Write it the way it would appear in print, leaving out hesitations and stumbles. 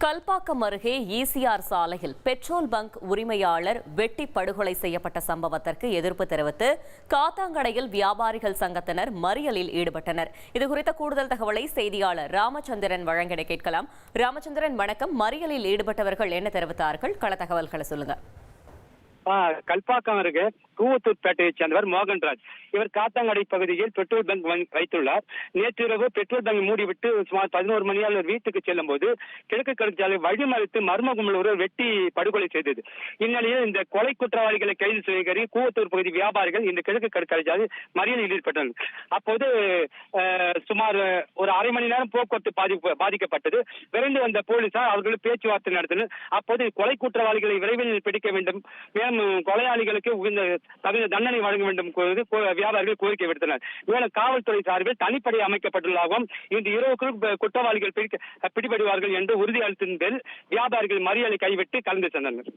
கல்பாக்கம் அருகே ஈசிஆர் சாலையில் petrol bunk உரிமையாளர் வெட்டி படுகொலை செய்யப்பட்ட சம்பவத்திற்கு எதிர்ப்பு தெரிவித்து காத்தாங்கடையில் வியாபாரிகள் சங்கத்தினர் மறியலில் ஈடுபட்டனர். இதுகுறித்த கூடுதல் தகவலை செய்தியாளர் ராமச்சந்திரன் வழங்கிட கேட்கலாம். ராமச்சந்திரன், வணக்கம். மறியலில் ஈடுபட்டவர்கள் என்ன தெரிவித்தார்கள்? கள தகவல்களை சொல்லுங்க. கல்பாக்கம் அருகே கூவத்தூர்பேட்டையைச் சேர்ந்தவர் மோகன்ராஜ். இவர் காத்தாங்கடை பகுதியில் பெட்ரோல் பங்க் வைத்துள்ளார். நேற்றிரவு பெட்ரோல் பங்க் மூடிவிட்டு சுமார் 11 மணியால் வீட்டுக்கு செல்லும் போது கிழக்கு கடற்சாலை வழிமறித்து மர்ம கும்பல் ஒருவர் வெட்டி படுகொலை செய்தது. இந்நிலையில் இந்த கொலை குற்றவாளிகளை கைது செய்ய கூவத்தூர் பகுதி வியாபாரிகள் இந்த கிழக்கு கடற்சாலை மறியலில் ஈடுபட்டனர். அப்போது சுமார் ஒரு அரை மணி நேரம் போக்குவரத்து பாதிக்கப்பட்டது. விரைந்து வந்த போலீசார் அவர்கள் பேச்சுவார்த்தை நடத்தினர். அப்போது கொலை குற்றவாளிகளை விரைவில் பிடிக்க வேண்டும், மேலும் கொலையாளிகளுக்கு தகுந்த தண்டனை வழங்க வேண்டும் வியாபாரிகள் கோரிக்கை விடுத்தனர். மேலும் காவல்துறை சார்பில் தனிப்படை அமைக்கப்பட்டுள்ளதாகவும் இந்த இரவுக்குள் குற்றவாளிகள் பிடிபடுவார்கள் என்று உறுதியளித்தின் பேரில் வியாபாரிகள் மறியலை கைவிட்டு கலந்து சென்றனர்.